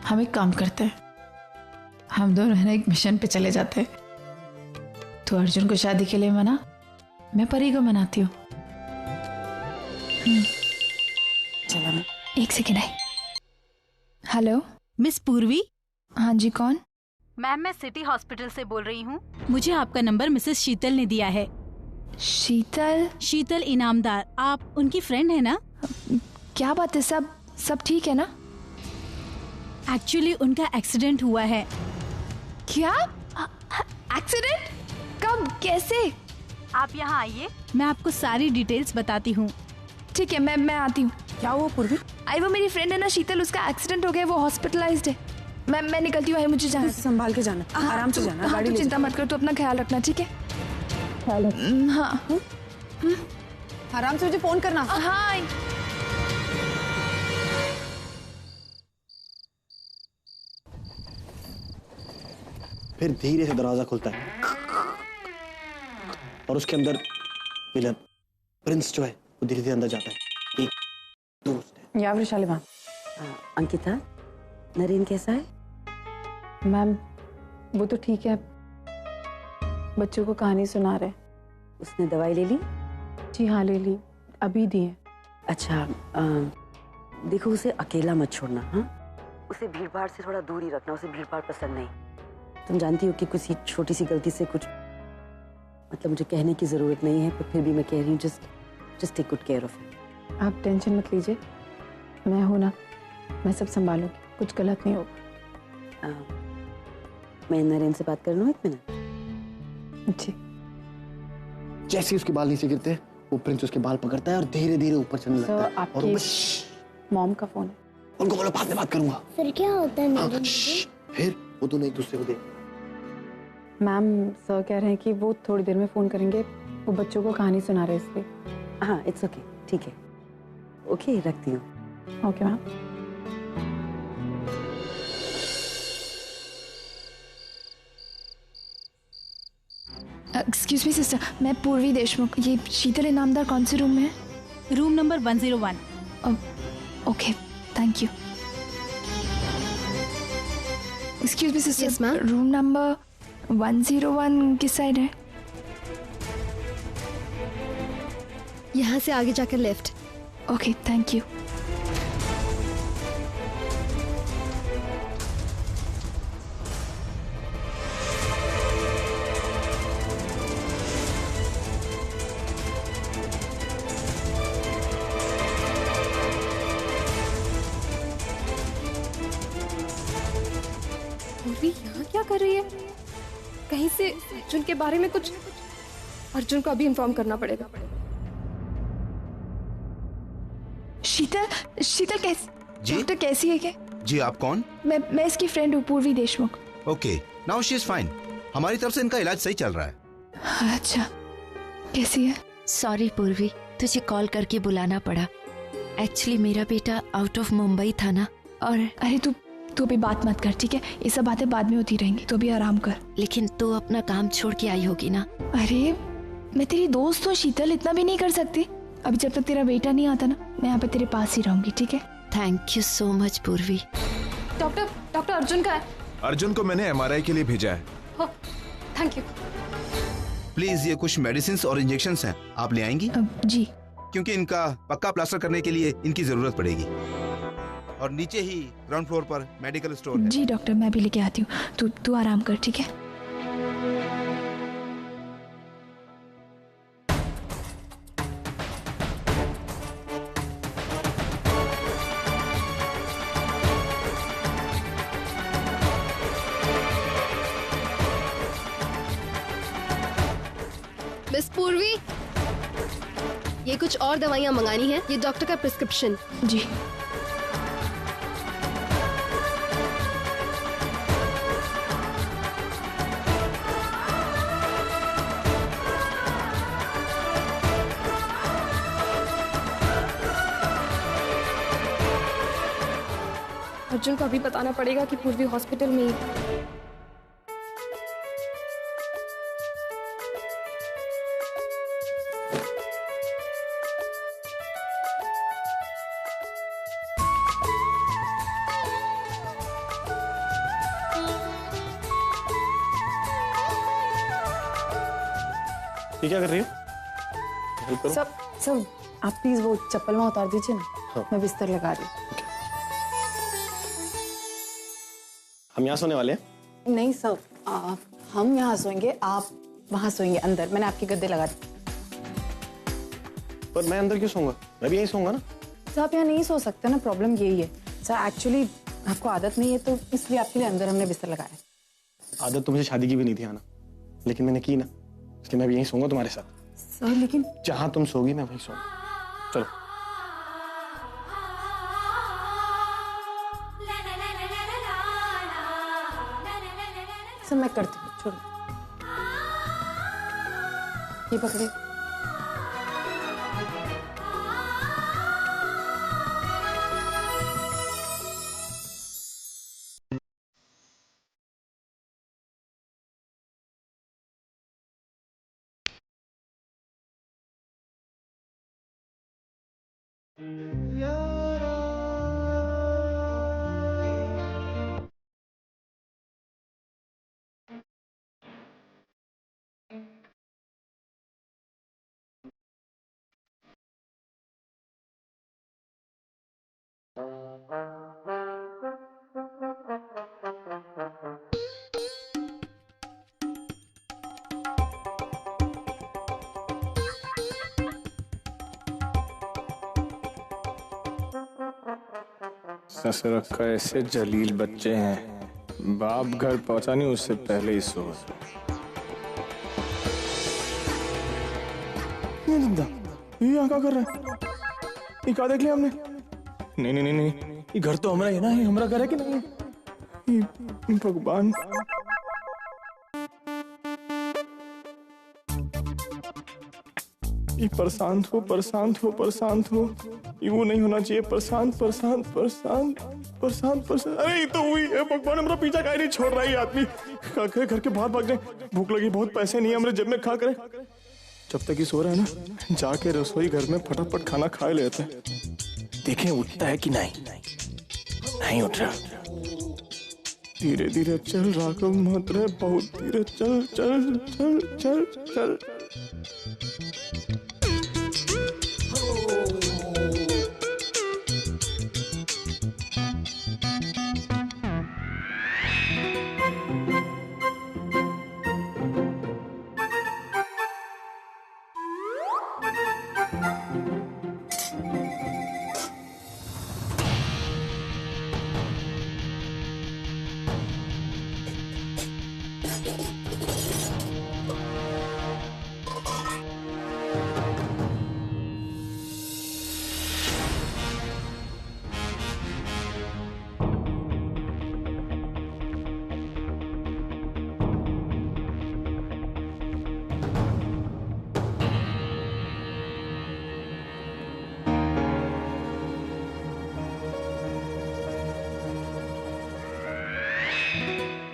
हम एक काम करते हैं, हम दोनों है ना एक मिशन पे चले जाते हैं। तो अर्जुन को शादी के लिए मना, मैं परी को मनाती हूँ। चला मैं। एक सेकेंड है। हेलो मिस पूर्वी। हाँ जी, कौन? मैम मैं सिटी हॉस्पिटल से बोल रही हूँ। मुझे आपका नंबर मिसेस शीतल ने दिया है। शीतल इनामदार, आप उनकी फ्रेंड है ना? क्या बात है, सब ठीक है ना? एक्चुअली उनका एक्सीडेंट हुआ है। क्या एक्सीडेंट? कब, कैसे? आप यहाँ आइए, मैं आपको सारी डिटेल्स बताती हूँ। ठीक है, मैं आती हूँ। क्या हुआ पूर्वी? वो मेरी फ्रेंड है ना शीतल, उसका एक्सीडेंट हो गया, वो हॉस्पिटलाइज्ड है। मैं निकलती हूँ, मुझे जाना। संभाल के जाना, आराम से जाना। गाड़ी ले चिंता मत कर, तू अपना ख्याल रखना, ठीक है? हाँ आराम से मुझे फोन करना। हाँ। फिर धीरे से दरवाजा खुलता है और उसके अंदर विलन प्रिंस जो है वो धीरे धीरे अंदर जाता है। एक दोस्त है। या वृशाली मैम। अंकिता, नरेन कैसा है? मैम वो तो ठीक है, बच्चों को कहानी सुना रहे। उसने दवाई ले ली? जी हाँ, ले ली, अभी दी है। अच्छा, देखो उसे अकेला मत छोड़ना। हाँ, उसे भीड़ भाड़ से थोड़ा दूर ही रखना, उसे भीड़ भाड़ पसंद नहीं। तुम जानती हो कि कुछ छोटी सी गलती से कुछ, मतलब मुझे कहने की जरूरत नहीं है, पर फिर भी मैं कह रही हूँ, just take good care of it. आप टेंशन मत लीजिए, मैं हूं ना, मैं सब संभालूंगी, कुछ गलत नहीं होगा। मैं नरेन से बात कर लूँ 1 मिनट? जी। जैसे उसके बाल नीचे गिरते हैं वो प्रिंस उसके बाल पकड़ता है और धीरे धीरे ऊपर चढ़ने लगता है। आपकी मॉम का फोन है। उनको बोलो बाद में बात करूंगा। फिर क्या होता है मेरे? फिर वो दोनों एक दूसरे को देख। मैम सर कह रहे हैं कि वो थोड़ी देर में फोन करेंगे, वो बच्चों को कहानी सुना रहे इसलिए। हाँ, इट्स ओके, ठीक है। ओके, रखती हूँ। Okay ma'am. Excuse me sister, मैं पूर्वी देशमुख। ये शीतल इनामदार कौन से रूम में है? Room number 101। Okay, thank you. Excuse me sister, Yes, ma'am. Room number 101 किस साइड है? यहाँ से आगे जाकर लेफ्ट। Okay, thank you. पूर्वी यहाँ क्या कर रही है? कहीं से अर्जुन के बारे में कुछ, अर्जुन को अभी इन्फॉर्म करना पड़ेगा। शीतल कैसी? जी? डॉक्टर कैसी है क्या? जी, आप कौन? मैं इसकी फ्रेंड हूँ, पूर्वी Deshmukh. Okay, now she is fine. हमारी तरफ से इनका इलाज सही चल रहा है। अच्छा, कैसी है? सॉरी पूर्वी, तुझे कॉल करके बुलाना पड़ा। एक्चुअली मेरा बेटा आउट ऑफ मुंबई था ना, और अरे तू अभी बात मत कर, ठीक है? ये सब बातें बाद में होती रहेंगी, तो अभी आराम कर। लेकिन तू अपना काम छोड़ के आई होगी ना? अरे मैं तेरी दोस्त हूँ शीतल, इतना भी नहीं कर सकती। अभी जब तक तेरा बेटा नहीं आता ना, मैं यहाँ पे तेरे पास ही रहूंगी, ठीक है? थैंक यू सो मच पूर्वी। डॉक्टर अर्जुन का है। अर्जुन को मैंने MRI के लिए भेजा है। Thank you. प्लीज, ये कुछ मेडिसिन और इंजेक्शन हैं, आप ले आएंगी? जी। क्योंकि इनका पक्का प्लास्टर करने के लिए इनकी जरूरत पड़ेगी। और नीचे ही ग्राउंड फ्लोर पर मेडिकल स्टोर है। जी डॉक्टर, मैं भी लेके आती हूँ। तू आराम कर, ठीक है? मिस पूर्वी, ये कुछ और दवाइयाँ मंगानी है, ये डॉक्टर का प्रिस्क्रिप्शन। जी। अर्जुन को अभी बताना पड़ेगा कि पूर्वी हॉस्पिटल में ही। ये क्या कर रही हो? हेल्प करो। सब आप प्लीज वो चप्पल में उतार दीजिए ना। हाँ। मैं बिस्तर लगा रही हूँ। हम यहाँ सोने वाले हैं? नहीं सर, हम यहाँ सोएंगे, आप वहाँ सोएंगे अंदर। मैंने आपके गद्दे लगा दिए। पर मैं अंदर क्यों सोऊंगा? मैं भी यहीं सोऊंगा ना। सर आप यहाँ नहीं सो सकते ना, प्रॉब्लम यही है। सर एक्चुअली आपको आदत नहीं है तो इसलिए आपके लिए अंदर हमने बिस्तर लगाया। आदत तो मुझे शादी की भी नहीं थी आना, लेकिन मैंने की ना, इसलिए मैं भी यहीं सोऊंगा तुम्हारे साथ। सर लेकिन जहां तुम सोगी मैं वहीं सोऊंगा। चलो। सर मैं करती हूँ, छोड़ो। ये पकड़े। ससुर का ऐसे जलील बच्चे हैं, बाप घर पहुंचा नहीं उससे पहले ही सो। ये यहाँ क्या कर रहा है? ये क्या देख लिया हमने? नहीं नहीं नहीं नहीं, ये घर तो हमारा है ना, ये हमारा घर है कि नहीं? भगवान, ये प्रशांत हो, प्रशांत हो, प्रशांत हो। ये वो नहीं होना चाहिए। प्रशांत प्रशांत प्रशांत प्रशांत प्रशांत। अरे ये तो हुई है। भगवान, हमारा पीछा काहे नहीं छोड़ रहा है आदमी? क्या करे, घर के बाहर भाग जाए। भूख लगी, बहुत पैसे नहीं है हमारे जेब में, खा करे। जब तक ये सो रहा है ना, जाके रसोई घर में फटाफट खाना खा लेते हैं। देखें उठता है कि नहीं। नहीं उठ रहा। धीरे धीरे चल राघव महत्रे, बहुत धीरे चल चल चल चल चल।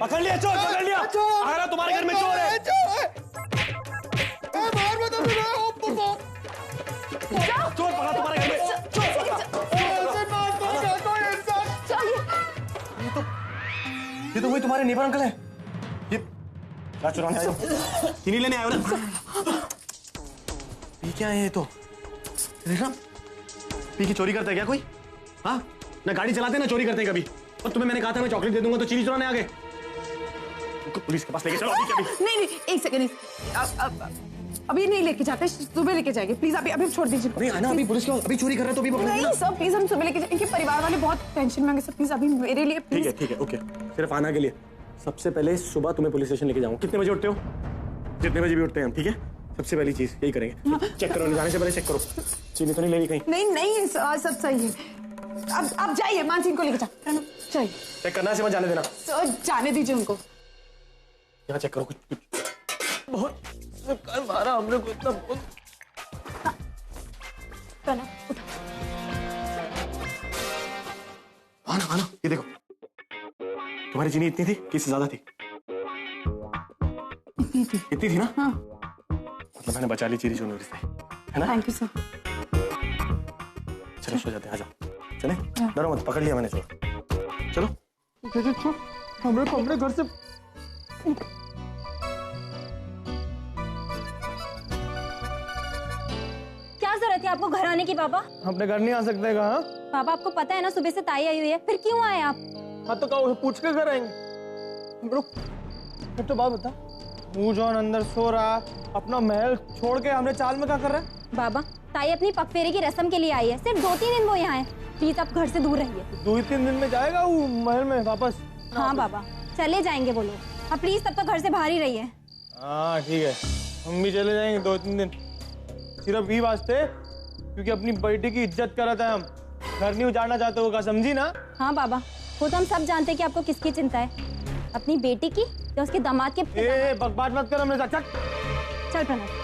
पकड़ लिया चोर, पकड़ लिया। आ रहा तुम्हारे घर में चोर है। चोर पकड़ा तुम्हारे घर में। ये तो वही तुम्हारे नेबर अंकल है। ये क्या चुराने आए हो? नहीं लेने आए हो ना? ये क्या है? ये तो देखा, पी की चोरी करता है क्या कोई? हाँ, ना गाड़ी चलाते ना चोरी करते हैं कभी। और तुम्हें मैंने कहा था मैं चॉकलेट दे दूंगा तो चीनी चुराने आ गए। पुलिस के पास लेके चलो अभी के अभी। नहीं, एक सेकंड। अभी नहीं लेके जाते, सुबह लेके जाएंगे प्लीज। अभी छोड़ दीजिए। नहीं आना, अभी पुलिस क्यों? अभी चोरी कर रहा है तो अभी पकड़ेंगे ना। नहीं सर प्लीज, हम सुबह लेके जाएंगे। इनके परिवार वाले बहुत टेंशन में होंगे सर, प्लीज अभी मेरे लिए प्लीज। ठीक है ओके। सिर्फ आना के लिए। सबसे पहले सुबह तुम्हें पुलिस स्टेशन लेके जाऊंगा। कितने बजे उठते हो? जितने बजे भी उठते हैं हम, ठीक है? सबसे पहली चीज यही करेंगे। चेक करो, जाने से पहले चेक करो चीनी तो नहीं लेनी कहीं। नहीं सब सही है। अब जाइए, मानसिंह को लेके जाइए। चेक करना है, मत जाने देना। सर जाने दीजिए उनको। यहाँ चेक करो कुछ बहुत कर मारा हमने को इतना बहुत। आना ये देखो, तुम्हारी चीनी इतनी थी कि इससे ज्यादा थी? इतनी थी ना? हाँ। मतलब मैंने बचा ली चीनी चुनी से, है ना? Thank you sir. चलो सो जाते हैं, आ जाओ। चले, डरो मत, पकड़ लिया मैंने चोर। चलो हमने घर से आपको घर आने की बाबा? अपने घर नहीं आ सकते कहाँ? बाबा आपको पता है ना सुबह से ताई आई हुई है, फिर क्यों आए आप? हाँ तो कहो, पूछ के घर आएंगे। रुक, एक तो बात बता, तू जॉन अंदर सो रहा, अपना महल छोड़ के हमने चाल में क्या कर रहा है? बाबा ताई अपनी पगफेरे की रस्म के लिए आई है, सिर्फ 2-3 दिन वो यहाँ है, प्लीज आप घर से दूर रहिए। 2-3 दिन में जाएगा वो महल में वापस? हाँ बाबा चले जाएंगे वो लोग, आप प्लीज तब तक घर से बाहर ही रहिए। हाँ ठीक है, हम भी चले जाएंगे 2-3 दिन, सिर्फ ही वास्ते क्योंकि अपनी बेटी की इज्जत कर रहा था, हम घर नहीं उजाड़ना चाहते होगा, समझी ना? हाँ बाबा वो तो हम सब जानते हैं कि आपको किसकी चिंता है, अपनी बेटी की या उसके दामाद के? बकवास मत कर हमने साथ। चल प्रणव।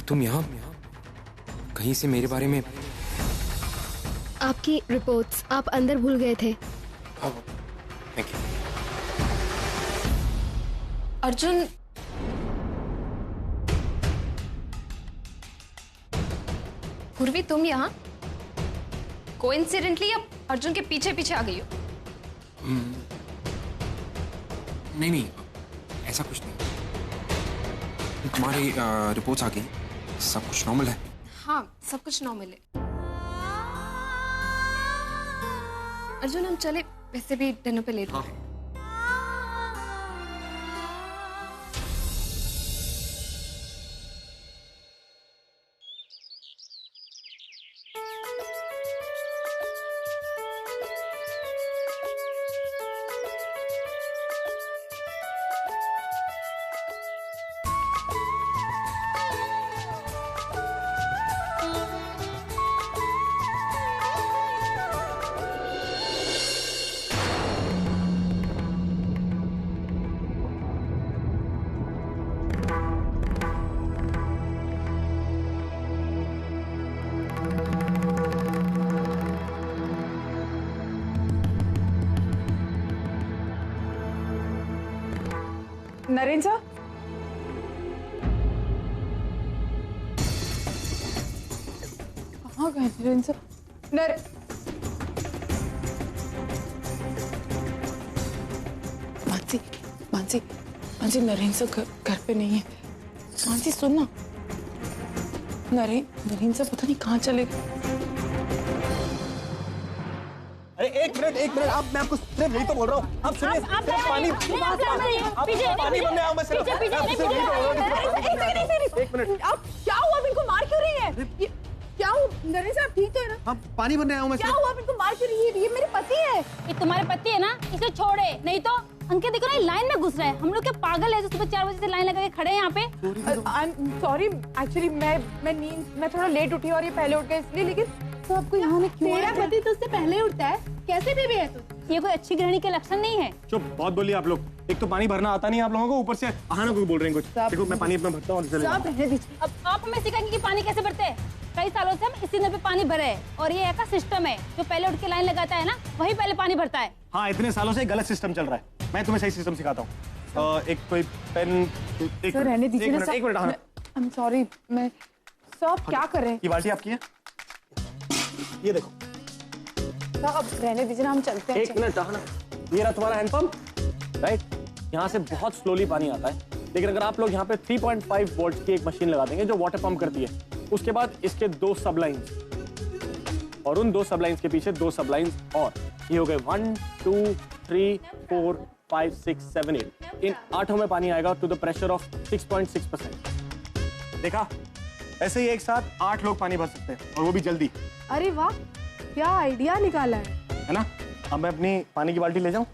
तुम यहाँ कहीं से मेरे बारे में? आपकी रिपोर्ट्स आप अंदर भूल गए थे। अर्जुन, पूर्वी तुम यहाँ कोइंसिडेंटली अब अर्जुन के पीछे पीछे आ गई हो? नहीं, ऐसा कुछ नहीं। तुम्हारी रिपोर्ट्स आ गई, सब कुछ नॉर्मल है। हाँ सब कुछ नॉर्मल है। अर्जुन हम चले, वैसे भी डिनर पे लेट हो रहे हैं। नरेंद्र सर, कहाँ गए नरेंद्र सर? मानसी मानसी मानसी, नरेंद्र सर घर पे नहीं है। मानसी सुन ना, नरेंद्र सर पता नहीं कहाँ चले गए। अरे एक मिनट, आप, मैं आपको सिर्फ यही तो बोल रहा हूँ। आप सुनिए, पानी बनने आओ, मैं सिर्फ एक मिनट। आप क्या हुआ, इनको मार क्यों रही है? क्या हुआ नरेंद्र सर, आप ठीक तो है ना? हाँ पानी बनने आया हूँ मैं। क्या हुआ, इनको मार क्यों रही है? ये मेरे पति है। ये तुम्हारे पति है ना, इसे छोड़े, नहीं तो अंकित देखो ना लाइन में घुस रहा है। हम लोग क्या पागल है जो सुबह 4 बजे से लाइन लगा के खड़े हैं यहाँ पे? सॉरी एक्चुअली मैं थोड़ा लेट उठी और ये पहले उठ गए इसलिए, लेकिन तो आपको यहाँ में क्यों? मेरा पति तो उससे पहले उठता है, कैसे बेबी है तू? ये कोई अच्छी गृहिणी के लक्षण नहीं है। चुप, बहुत बोलिए आप लोग। एक तो पानी भरना आता नहीं आप लोगों को, ऊपर से आहाना को बोल रहे हैं कुछ। देखो मैं पानी अपना भरता हूँ। अब आप हमें सिखाएंगे कि पानी कैसे भरते हैं? कई सालों से हम इसी नल पे पानी भरे हैं और ये ऐसा सिस्टम है जो पहले उठ के लाइन लगाता है ना, वही पहले पानी भरता है। हाँ इतने सालों से गलत सिस्टम चल रहा है, मैं तुम्हें सही सिस्टम सिखाता हूँ। एक कोई पेन, एक मिनट। आई एम सॉरी, मैं सब क्या कर रहे हैं? ये बाल्टी आपकी है, ये देखो। अब रहने दीजिए ना, हम चलते हैं। एक मिनट, ये रहा तुम्हारा हैंडपंप, राइट? यहाँ से बहुत स्लोली पानी आता है, लेकिन अगर आप लोग यहाँ पे 3.5 वोल्ट की एक मशीन लगा देंगे जो वाटर पंप करती है, उसके बाद इसके 2 सब लाइन्स और उन 2 सब लाइन्स के पीछे 2 सब लाइन्स और, ये हो गए 1 2 3 4 5 6 7 8। इन 8 में पानी आएगा टू द प्रेशर ऑफ 6.6%। देखा, ऐसे ही एक साथ 8 लोग पानी भर सकते हैं और वो भी जल्दी। अरे वाह, क्या आइडिया निकाला है ना? अब मैं अपनी पानी की बाल्टी ले जाऊं?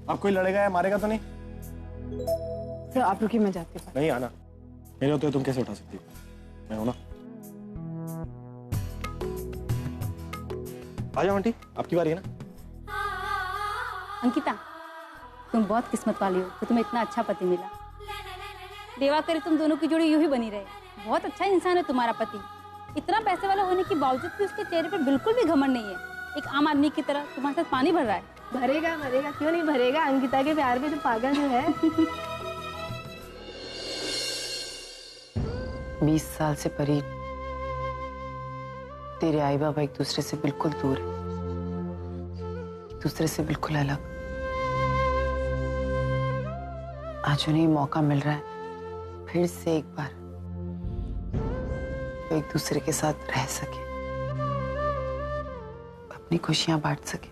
अब कोई लड़ेगा या मारेगा तो नहीं? सर आप रुकिए, मैं जाती हूँ। नहीं आना, मेरे होते तुम कैसे उठा सकती हो? मैं हूं ना। आ जाओ आंटी, आपकी बारी है ना। अंकिता, तुम बहुत किस्मत वाली हो कि तुम्हें इतना अच्छा पति मिला। देवा करे तुम दोनों की जोड़ी यूं ही बनी रहे। बहुत अच्छा इंसान है तुम्हारा पति। इतना पैसे वाला होने के बावजूद भी उसके चेहरे पर बिल्कुल भी घमंड नहीं है। एक आम आदमी की तरह तुम्हारे साथ पानी भर रहा है। भरेगा भरेगा, क्यों नहीं भरेगा। अंकिता के प्यार में तो पागल जो है। 20 साल से परी तेरे आई बाबा एक दूसरे से बिल्कुल दूर है, एक दूसरे से बिल्कुल अलग। आज उन्हें मौका मिल रहा है फिर से एक बार वो एक दूसरे के साथ रह सके, अपनी खुशियां बांट सके।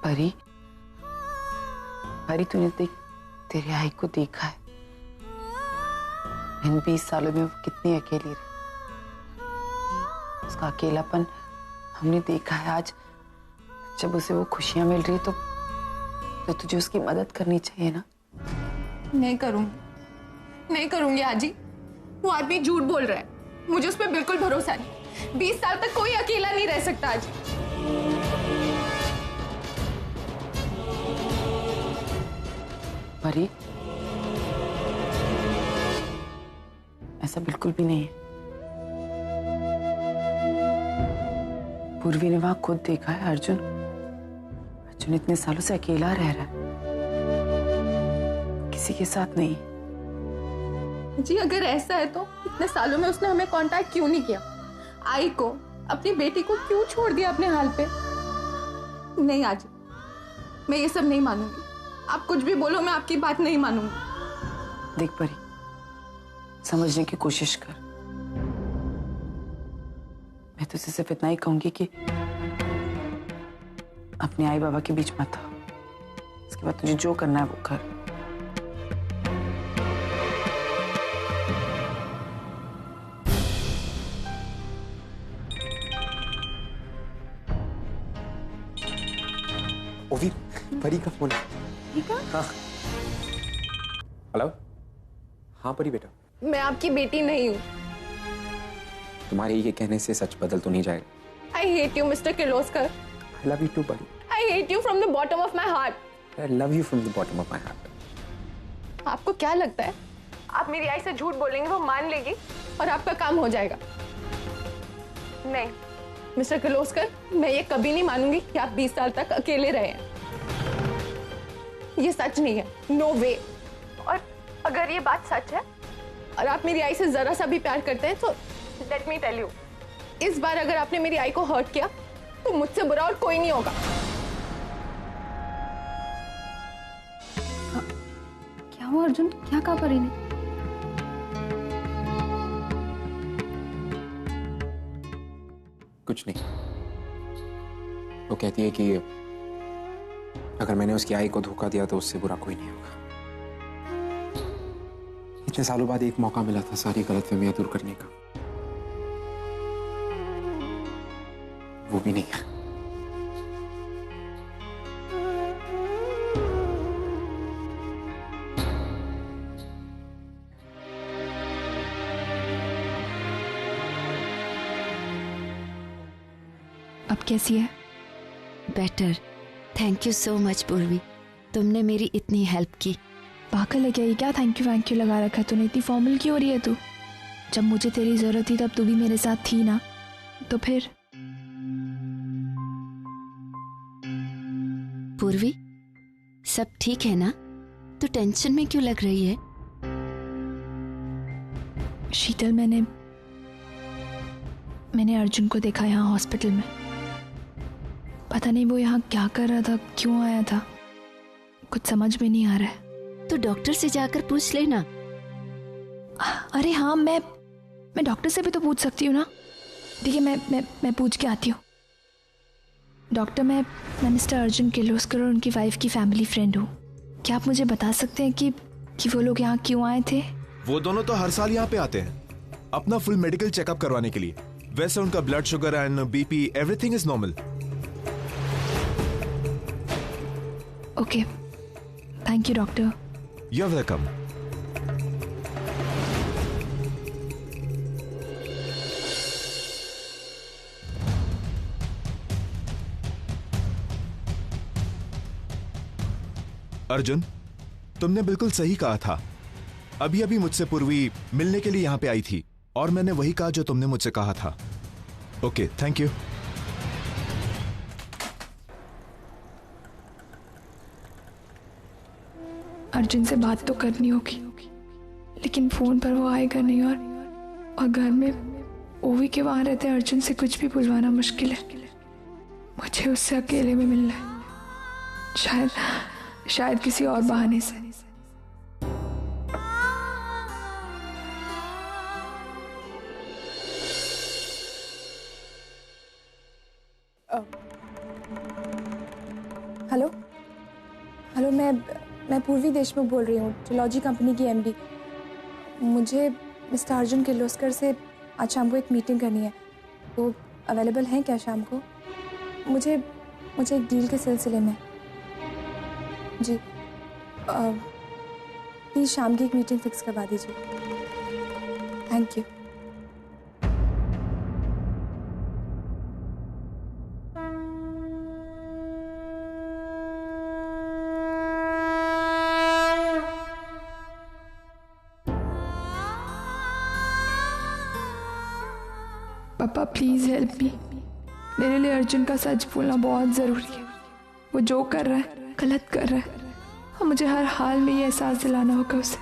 परी, परी तूने तेरे आई को देखा है, इन 20 सालों में वो कितनी अकेली रही, उसका अकेलापन हमने देखा है। आज जब उसे वो खुशियां मिल रही तो तुझे उसकी मदद करनी चाहिए ना। नहीं करूंगी आजी। वो आदमी झूठ बोल रहा है, मुझे उस पर बिल्कुल भरोसा नहीं। 20 साल तक कोई अकेला नहीं रह सकता आजी। परी, ऐसा बिल्कुल भी नहीं है। पूर्वी ने वहां खुद देखा है अर्जुन इतने सालों से अकेला रह रहा है, किसी के साथ नहीं। जी अगर ऐसा है तो इतने सालों में उसने हमें कांटेक्ट क्यों नहीं किया? आई को, अपनी बेटी को क्यों छोड़ दिया अपने हाल पे? नहीं आजी, मैं ये सब नहीं मानूंगी। आप कुछ भी बोलो, मैं आपकी बात नहीं मानूंगी। देख परी, समझने की कोशिश कर। मैं तुझसे सिर्फ इतना ही कहूंगी कि अपने आई बाबा के बीच मत आओ। इसके बाद तुझे जो करना है वो कर। ओवी, परी का फोन है। हाँ। हेलो। हाँ परी बेटा, मैं आपकी बेटी नहीं हूँ। तुम्हारे ये कहने से सच बदल तो नहीं जाएगा। I hate you, Mr. Kirloskar. I love you too, buddy. I hate you from the bottom of my heart. I love you from the bottom of my heart. आपको क्या लगता है आप मेरी आई से झूठ बोलेंगे, वो मान लेगी और आपका काम हो जाएगा? नहीं मिस्टर किर्लोस्कर, मैं ये कभी नहीं मानूंगी कि आप 20 साल तक अकेले रहे हैं। ये सच नहीं है, नो वे। और अगर ये बात सच है और आप मेरी आई से जरा सा भी प्यार करते हैं तो लेट मी टेल यू, इस बार अगर आपने मेरी आई को हर्ट किया तो मुझसे बुरा और कोई नहीं होगा। क्या हुआ अर्जुन, क्या कहा परी ने? कुछ नहीं। वो कहती है कि अगर मैंने उसकी आई को धोखा दिया तो उससे बुरा कोई नहीं होगा। इतने सालों बाद एक मौका मिला था सारी गलतफहमियां दूर करने का, वो भी नहीं है। अब कैसी है? Better. Thank you so much पूर्वी, तुमने मेरी इतनी हेल्प की। पागल है क्या ये? क्या थैंक यू लगा रखा है तूने? इतनी फॉर्मल क्यों हो रही है तू? जब मुझे तेरी जरूरत थी तब तू भी मेरे साथ थी ना, तो फिर? पूर्वी, सब ठीक है ना? तो टेंशन में क्यों लग रही है? शीतल, मैंने अर्जुन को देखा यहाँ हॉस्पिटल में। पता नहीं वो यहाँ क्या कर रहा था, क्यों आया था, कुछ समझ में नहीं आ रहा है। तो डॉक्टर से जाकर पूछ लेना। अरे हाँ, मैं डॉक्टर से भी तो पूछ सकती हूँ ना। ठीक है, मैं पूछ के आती हूँ। डॉक्टर, मैं मिस्टर अर्जुन किर्लोस्कर और उनकी वाइफ की फैमिली फ्रेंड हूँ। क्या आप मुझे बता सकते हैं कि वो लोग यहाँ क्यों आए थे? वो दोनों तो हर साल यहाँ पे आते हैं अपना फुल मेडिकल चेकअप करवाने के लिए। वैसे उनका blood sugar and BP everything is normal. Okay, thank you doctor. You are welcome. Arjun, तुमने बिल्कुल सही कहा था। अभी अभी मुझसे पूर्वी मिलने के लिए यहाँ पे आई थी और मैंने वही कहा जो तुमने मुझसे कहा था। Okay, thank you. अर्जुन से बात तो करनी होगी, लेकिन फोन पर वो आएगा नहीं और घर में ओवी के वहां रहते अर्जुन से कुछ भी बुलवाना मुश्किल है। मुझे उससे अकेले में मिलना है, शायद किसी और बहाने से। हेलो हेलो, मैं पूर्वी देशमुख बोल रही हूँ, ट्रिलॉजी कंपनी की एमडी। मुझे मिस्टर अर्जुन किर्लोस्कर से आज शाम को एक मीटिंग करनी है। वो अवेलेबल हैं क्या शाम को? मुझे एक डील के सिलसिले में। जी प्लीज़ शाम की एक मीटिंग फिक्स करवा दीजिए। Thank you. पापा प्लीज़ हेल्प मी। मेरे लिए अर्जुन का सच बोलना बहुत ज़रूरी है। वो जो कर रहा है गलत कर रहा है और मुझे हर हाल में ये एहसास दिलाना होगा उसे।